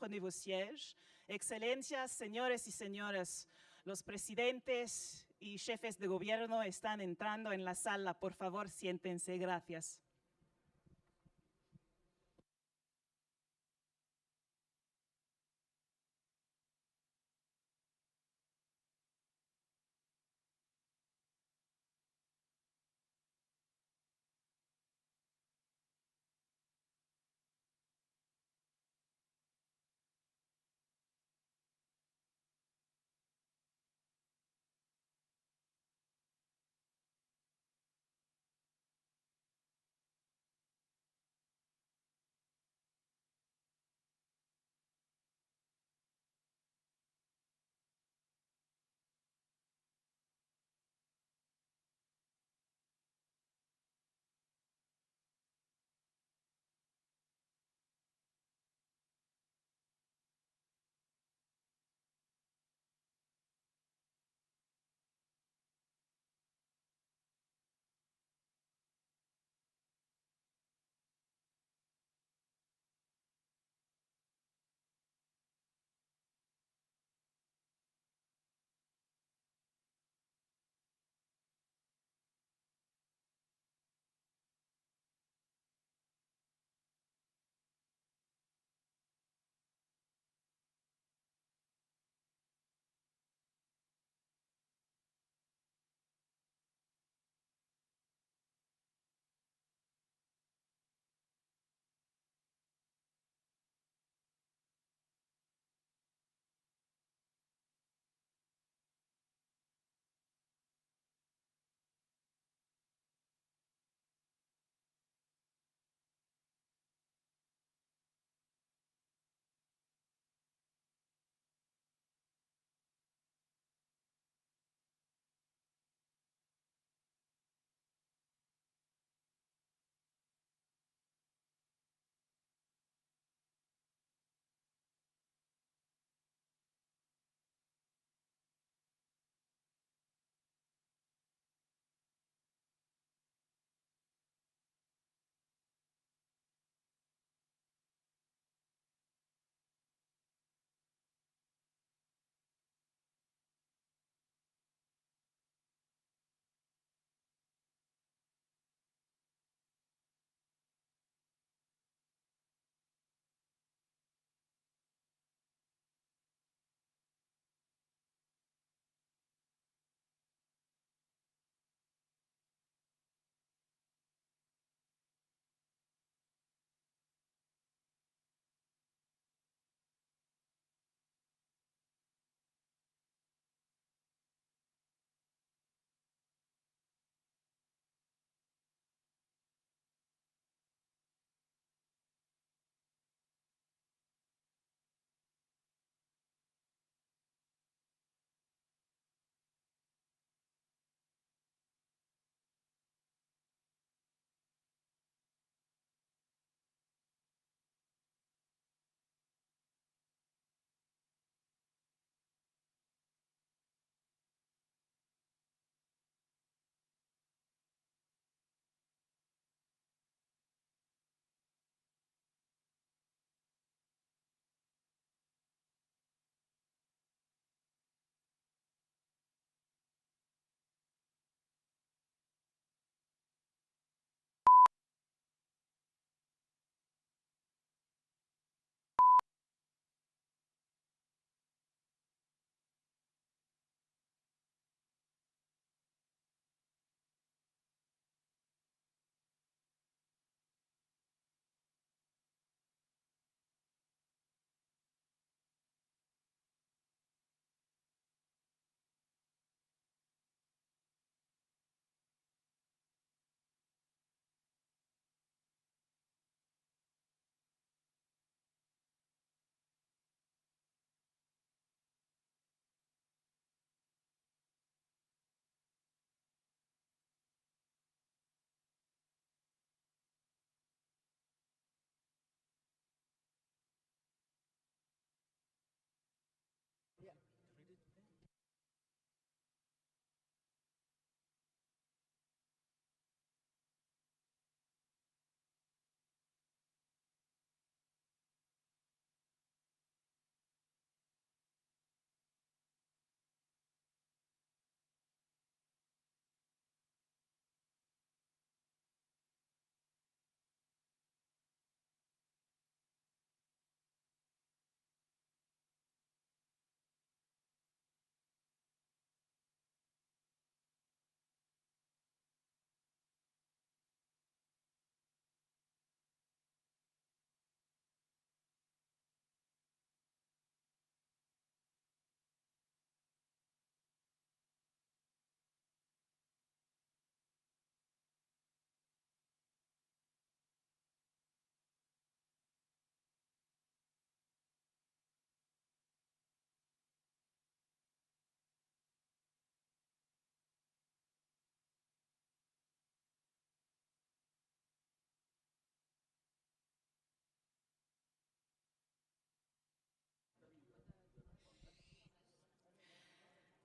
Prenez vos sièges. Excelencias, señores y señoras, los presidentes y jefes de gobierno están entrando en la sala. Por favor, siéntense. Gracias.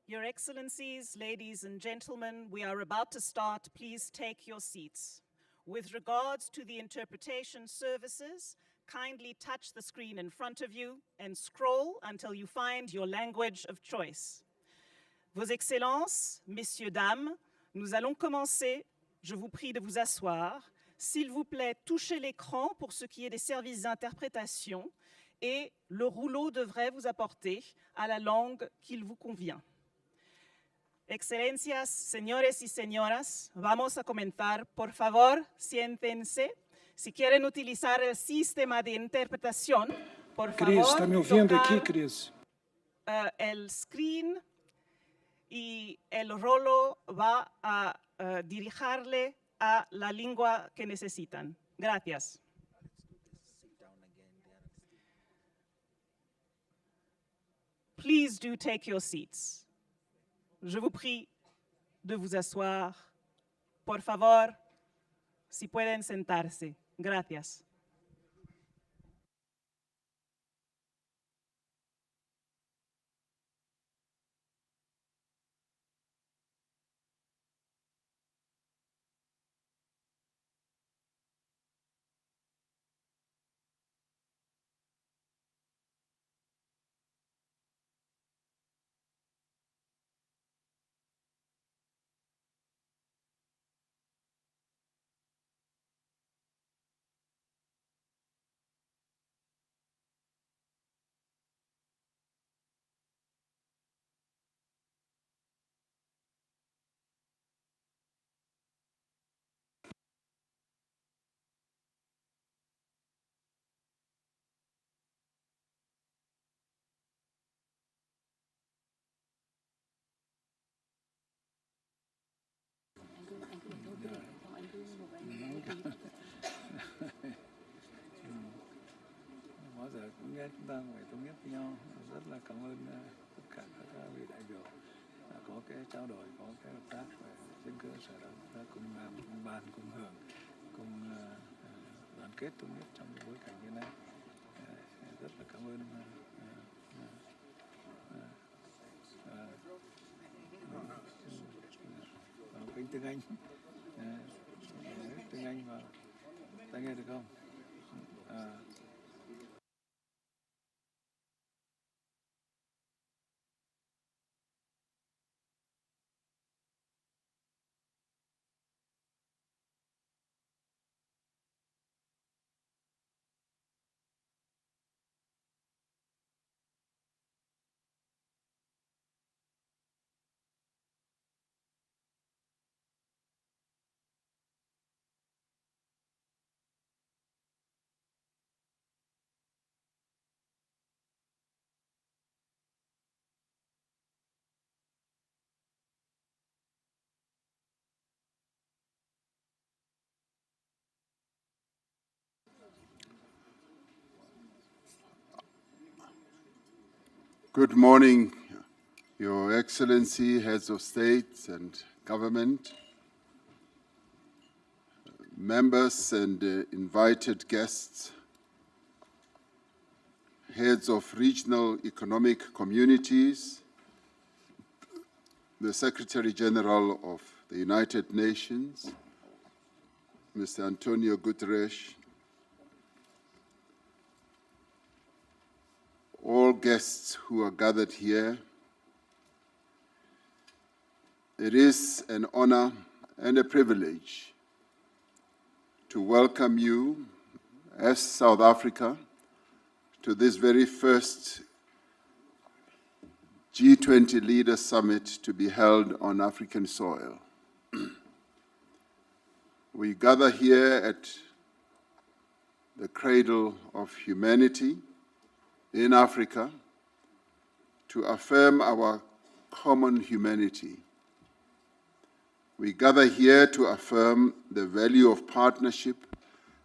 Your Excellencies, ladies and gentlemen, we are about to start. Please take your seats. With regards to the interpretation services, kindly touch the screen in front of you and scroll until you find your language of choice. Vos Excellences, Messieurs, Dames, nous allons commencer. Je vous prie de vous asseoir. S'il vous plaît, touchez l'écran pour ce qui est des services d'interprétation et le rouleau devrait vous apporter à la langue qu'il vous convient. Excelencias, señores y señoras, vamos a comenzar. Por favor, siéntense. Si quieren utilizar el sistema de interpretación, por Cris, favor, está me ouvindo tocar, aqui, Cris? el screen y el rolo va a dirigirle a la lengua que necesitan. Gracias. Please do take your seats. Je vous prie de vous asseoir. Por favor, si pueden sentarse. Gracias. Bao giờ cũng nghe chúng ta phải thống nhất với nhau. Rất là cảm ơn tất cả các vị đại biểu đã có cái trao đổi, có cái hợp tác và trên cơ sở đó chúng ta cùng làm, cùng bàn, cùng hưởng, cùng đoàn kết thống nhất trong cái bối cảnh như này. Rất là cảm ơn kính tiếng Anh, tiếng Anh vào, ta nghe được không? Good morning, Your Excellency, Heads of State and Government, members and invited guests, heads of regional economic communities, the Secretary General of the United Nations, Mr. Antonio Guterres, all guests who are gathered here. It is an honor and a privilege to welcome you as South Africa to this very first G20 Leaders Summit to be held on African soil. We gather here at the cradle of humanity in Africa to affirm our common humanity. We gather here to affirm the value of partnership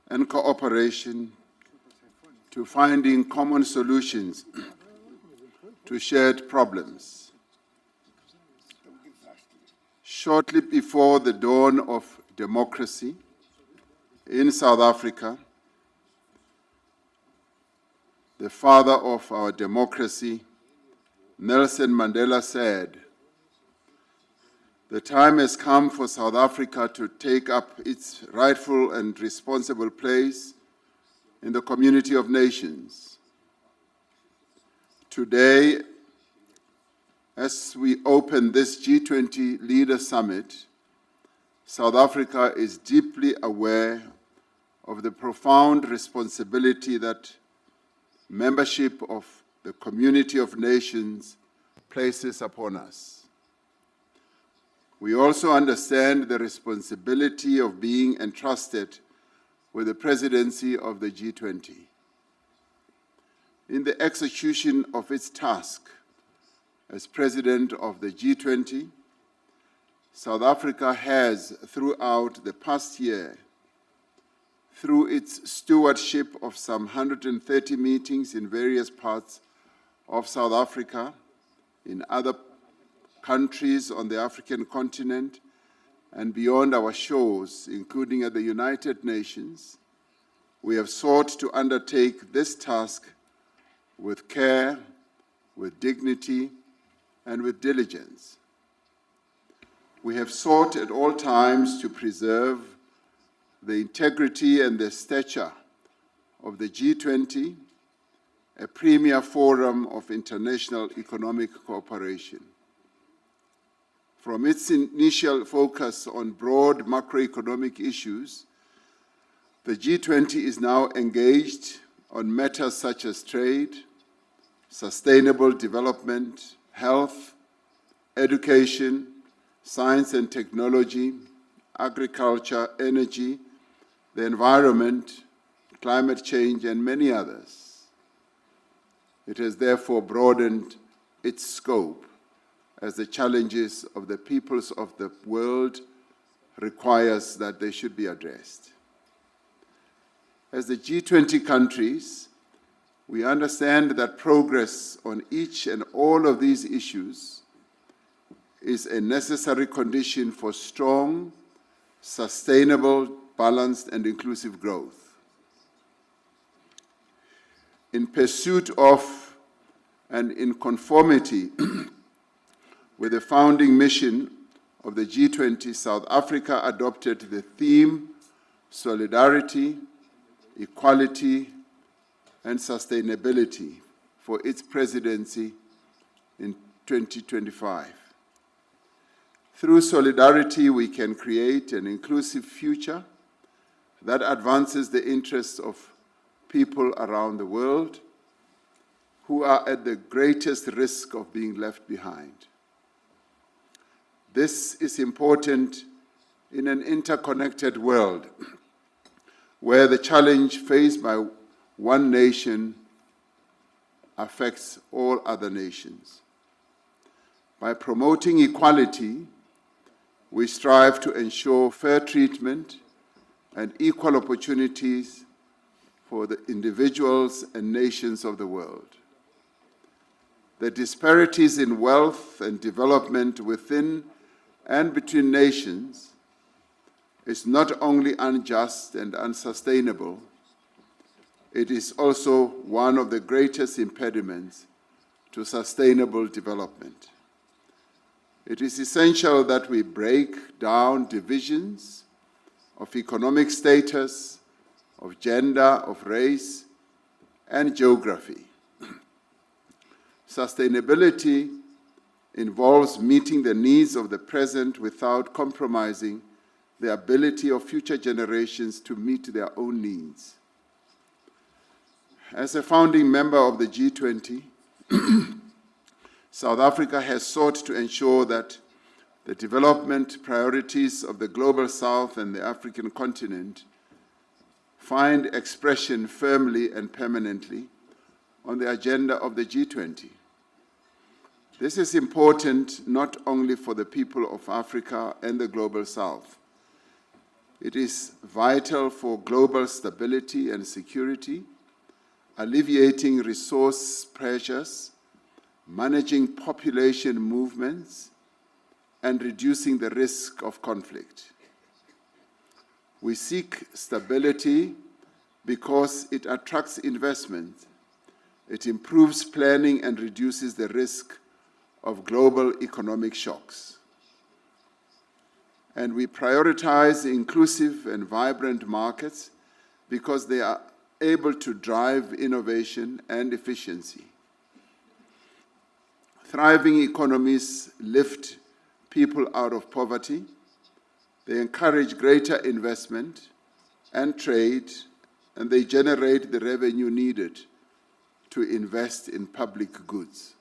and cooperation to finding common solutions to shared problems. Shortly before the dawn of democracy in South Africa, the father of our democracy, Nelson Mandela, said, The time has come for South Africa to take up its rightful and responsible place in the community of nations. Today, as we open this G20 Leader Summit, South Africa is deeply aware of the profound responsibility that membership of the community of nations places upon us. We also understand the responsibility of being entrusted with the presidency of the G20. In the execution of its task as president of the G20, South Africa has, throughout the past year, through its stewardship of some 130 meetings in various parts of South Africa, in other countries on the African continent, and beyond our shores, including at the United Nations, we have sought to undertake this task with care, with dignity, and with diligence. We have sought at all times to preserve the integrity and the stature of the G20, a premier forum of international economic cooperation. From its initial focus on broad macroeconomic issues, the G20 is now engaged on matters such as trade, sustainable development, health, education, science and technology, agriculture, energy, the environment, climate change, and many others. It has therefore broadened its scope as the challenges of the peoples of the world requires that they should be addressed. As the G20 countries, we understand that progress on each and all of these issues is a necessary condition for strong, sustainable, balanced, and inclusive growth. In pursuit of and in conformity with the founding mission of the G20, South Africa adopted the theme Solidarity, Equality, and Sustainability for its presidency in 2025. Through solidarity, we can create an inclusive future that advances the interests of people around the world who are at the greatest risk of being left behind. This is important in an interconnected world where the challenge faced by one nation affects all other nations. By promoting equality, we strive to ensure fair treatment and equal opportunities for the individuals and nations of the world. The disparities in wealth and development within and between nations is not only unjust and unsustainable, it is also one of the greatest impediments to sustainable development. It is essential that we break down divisions of economic status, of gender, of race, and geography. Sustainability involves meeting the needs of the present without compromising the ability of future generations to meet their own needs. As a founding member of the G20, South Africa has sought to ensure that the development priorities of the Global South and the African continent find expression firmly and permanently on the agenda of the G20. This is important not only for the people of Africa and the Global South. It is vital for global stability and security, alleviating resource pressures, managing population movements, and reducing the risk of conflict. We seek stability because it attracts investment, it improves planning and reduces the risk of global economic shocks. And we prioritize inclusive and vibrant markets because they are able to drive innovation and efficiency. Thriving economies lift people out of poverty. They encourage greater investment and trade, and they generate the revenue needed to invest in public goods.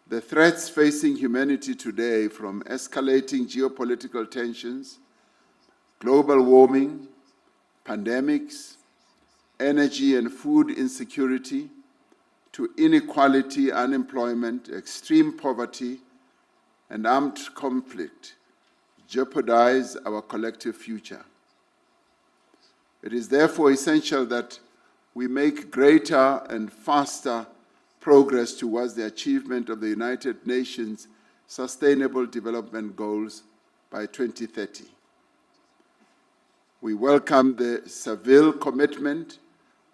The threats facing humanity today, from escalating geopolitical tensions, global warming, pandemics, energy and food insecurity, to inequality, unemployment, extreme poverty, and armed conflict, jeopardize our collective future. It is therefore essential that we make greater and faster progress towards the achievement of the United Nations Sustainable Development Goals by 2030. We welcome the Seville Commitment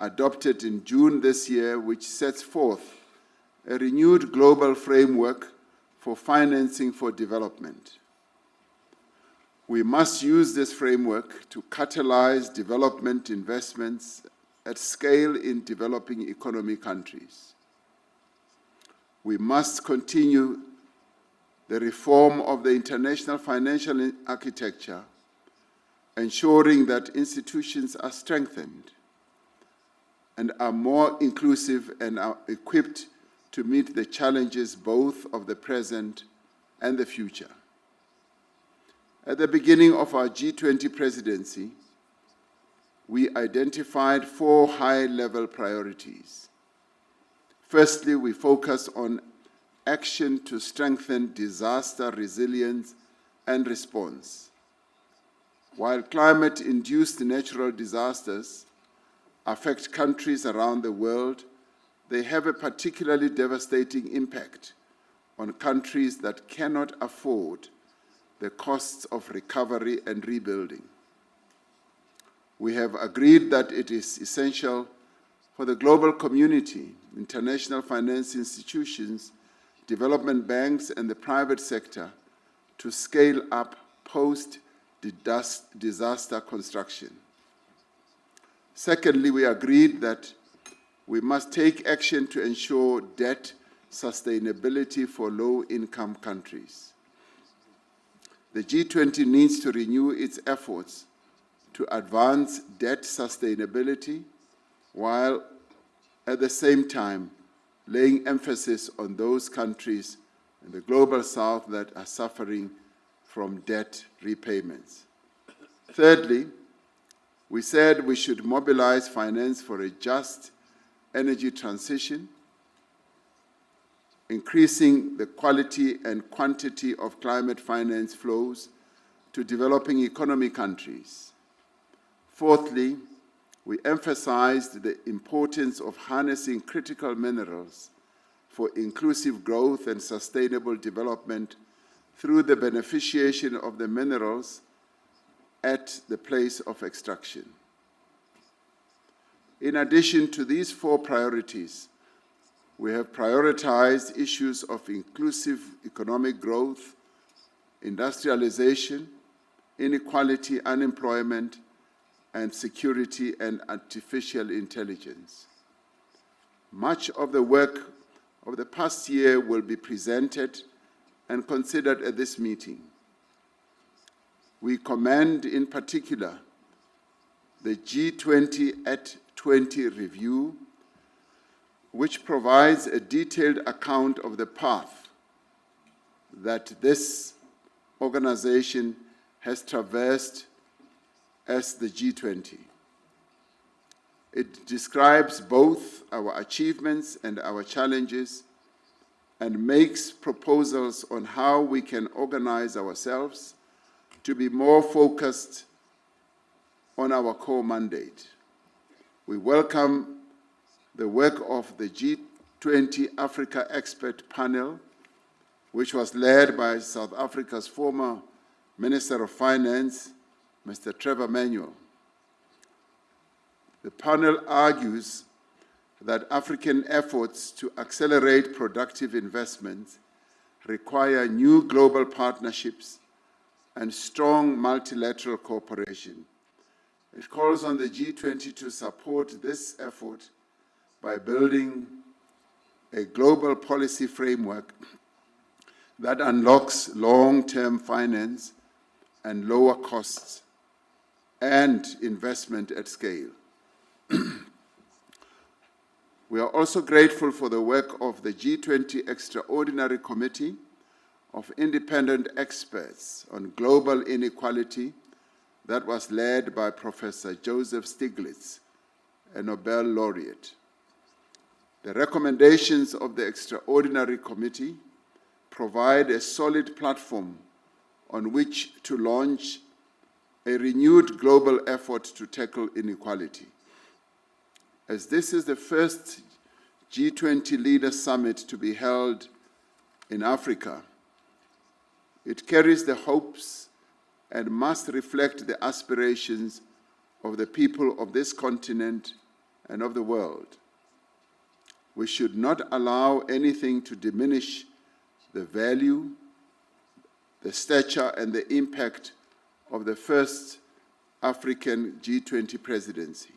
adopted in June this year, which sets forth a renewed global framework for financing for development. We must use this framework to catalyze development investments at scale in developing economy countries. We must continue the reform of the international financial architecture, ensuring that institutions are strengthened and are more inclusive and are equipped to meet the challenges both of the present and the future. At the beginning of our G20 presidency, we identified 4 high-level priorities. Firstly, we focus on action to strengthen disaster resilience and response. While climate-induced natural disasters affect countries around the world, they have a particularly devastating impact on countries that cannot afford the costs of recovery and rebuilding. We have agreed that it is essential for the global community, international finance institutions, development banks, and the private sector to scale up post-disaster construction. Secondly, we agreed that we must take action to ensure debt sustainability for low-income countries. The G20 needs to renew its efforts to advance debt sustainability while at the same time laying emphasis on those countries in the global south that are suffering from debt repayments. Thirdly, we said we should mobilize finance for a just energy transition, increasing the quality and quantity of climate finance flows to developing economy countries. Fourthly, we emphasized the importance of harnessing critical minerals for inclusive growth and sustainable development through the beneficiation of the minerals at the place of extraction. In addition to these 4 priorities, we have prioritized issues of inclusive economic growth, industrialization, inequality, unemployment, and security and artificial intelligence. Much of the work of the past year will be presented and considered at this meeting. We commend in particular the G20 at 20 review, which provides a detailed account of the path that this organization has traversed as the G20. It describes both our achievements and our challenges and makes proposals on how we can organize ourselves to be more focused on our core mandate. We welcome the work of the G20 Africa Expert Panel, which was led by South Africa's former Minister of Finance, Mr. Trevor Manuel. The panel argues that African efforts to accelerate productive investments require new global partnerships and strong multilateral cooperation. It calls on the G20 to support this effort by building a global policy framework that unlocks long-term finance and lower costs and investment at scale. We are also grateful for the work of the G20 Extraordinary Committee of Independent Experts on Global Inequality that was led by Professor Joseph Stiglitz, a Nobel laureate. The recommendations of the Extraordinary Committee provide a solid platform on which to launch a renewed global effort to tackle inequality. As this is the first G20 Leaders Summit to be held in Africa, it carries the hopes and must reflect the aspirations of the people of this continent and of the world. We should not allow anything to diminish the value, the stature, and the impact of the first African G20 presidency.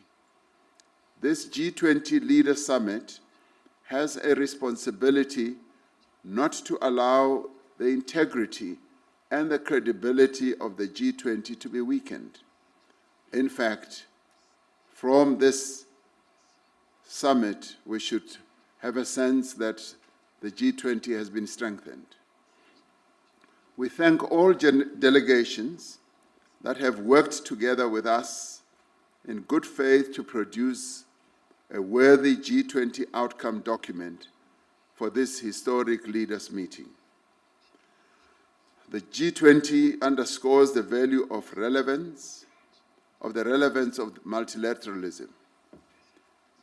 This G20 Leaders Summit has a responsibility not to allow the integrity and the credibility of the G20 to be weakened. In fact, from this summit, we should have a sense that the G20 has been strengthened. We thank all delegations that have worked together with us in good faith to produce a worthy G20 outcome document for this historic leaders' meeting. The G20 underscores the value of the relevance of multilateralism.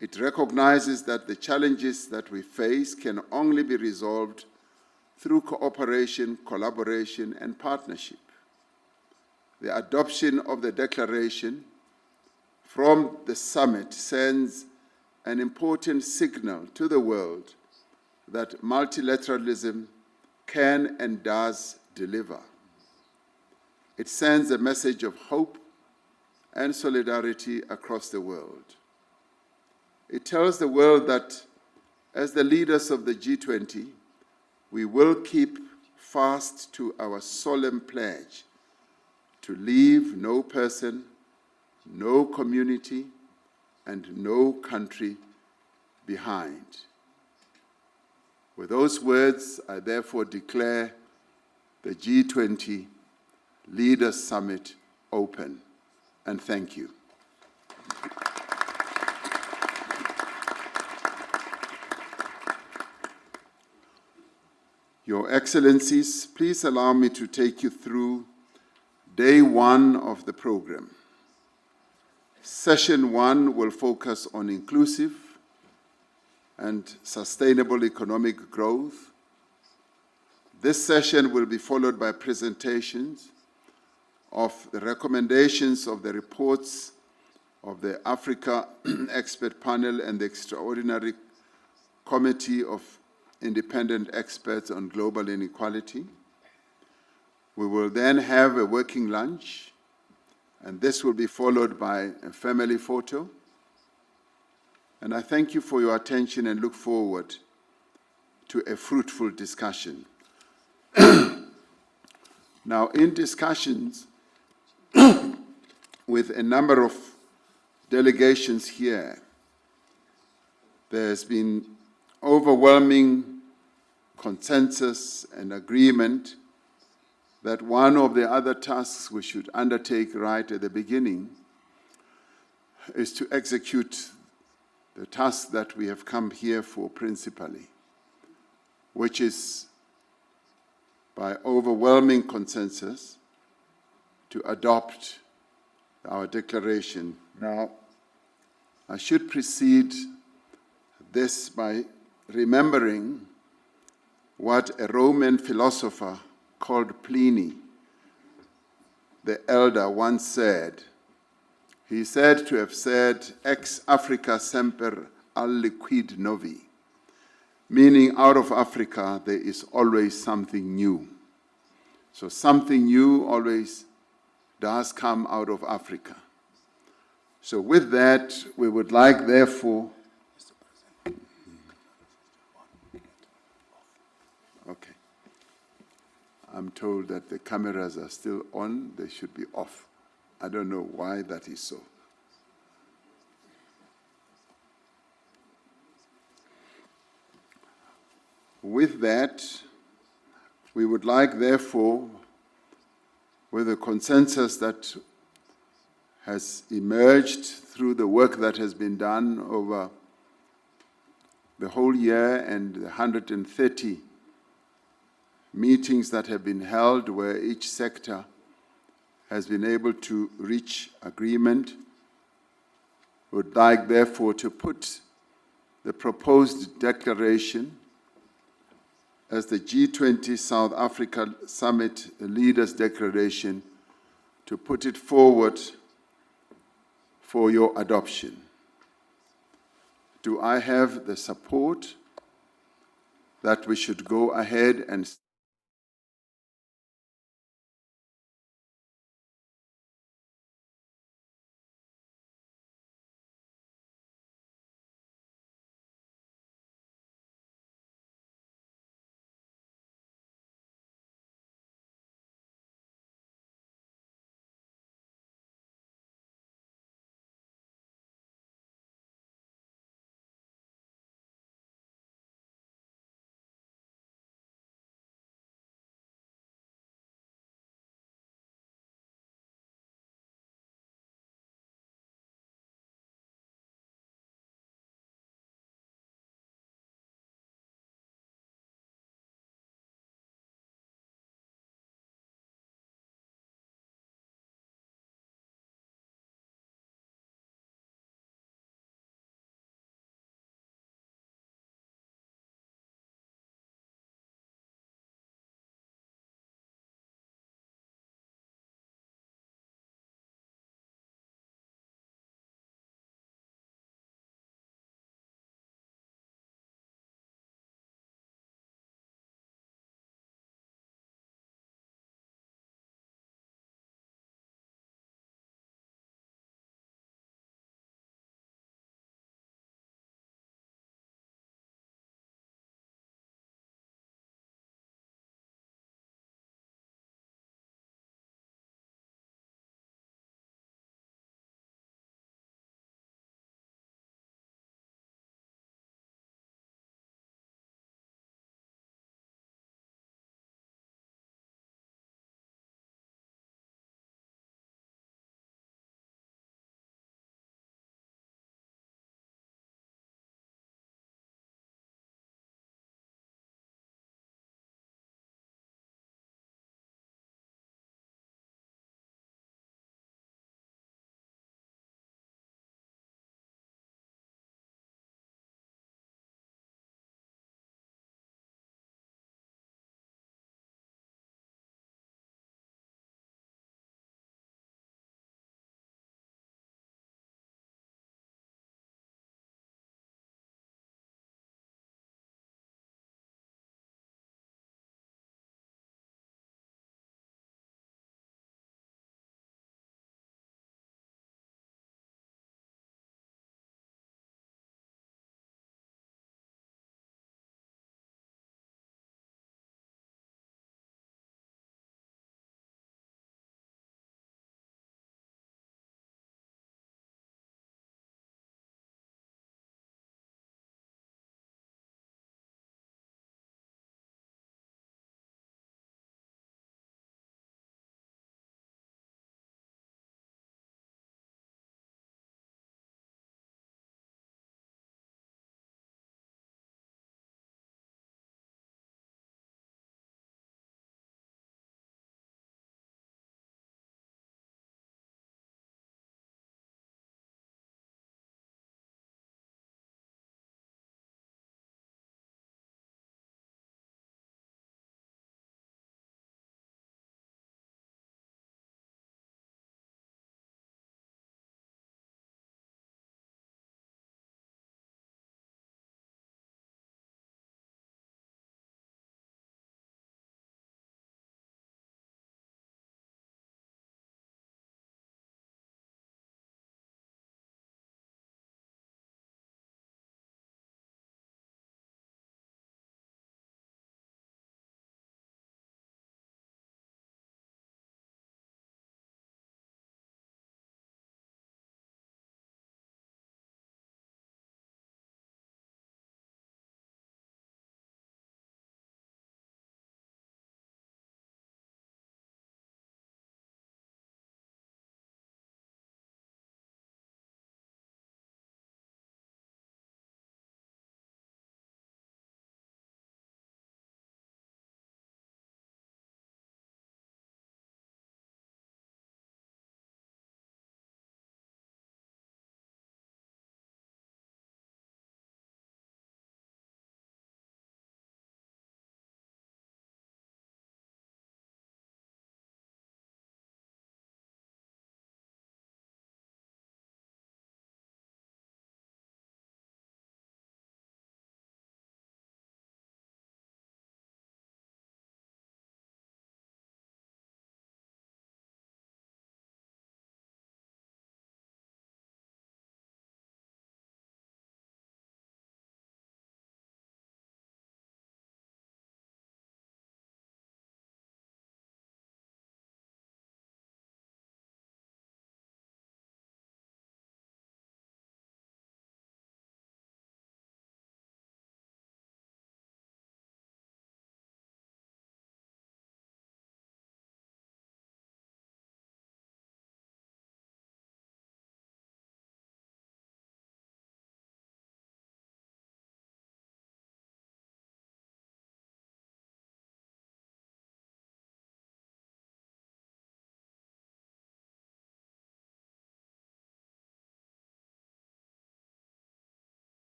It recognizes that the challenges that we face can only be resolved through cooperation, collaboration, and partnership. The adoption of the declaration from the summit sends an important signal to the world that multilateralism can and does deliver. It sends a message of hope and solidarity across the world. It tells the world that as the leaders of the G20, we will keep fast to our solemn pledge to leave no person, no community, and no country behind. With those words, I therefore declare the G20 Leaders Summit open, and thank you. Your Excellencies, please allow me to take you through day one of the program. Session one will focus on inclusive and sustainable economic growth. This session will be followed by presentations of the recommendations of the reports of the Africa Expert Panel and the Extraordinary Committee of Independent Experts on Global Inequality. We will then have a working lunch, and this will be followed by a family photo. And I thank you for your attention and look forward to a fruitful discussion. Now, in discussions with a number of delegations here, there has been overwhelming consensus and agreement that one of the other tasks we should undertake right at the beginning is to execute the task that we have come here for principally, which is by overwhelming consensus to adopt our declaration. Now, I should precede this by remembering what a Roman philosopher called Pliny, the elder, once said. He said to have said, ex Africa semper aliquid novi, meaning out of Africa there is always something new. So something new always does come out of Africa. So with that, we would like, therefore, okay. I'm told that the cameras are still on, they should be off. I don't know why that is so. With that, we would like, therefore, with the consensus that has emerged through the work that has been done over the whole year and the 130 meetings that have been held where each sector has been able to reach agreement, would like, therefore, to put the proposed declaration as the G20 South Africa Summit Leaders Declaration, to put it forward for your adoption. Do I have the support that we should go ahead and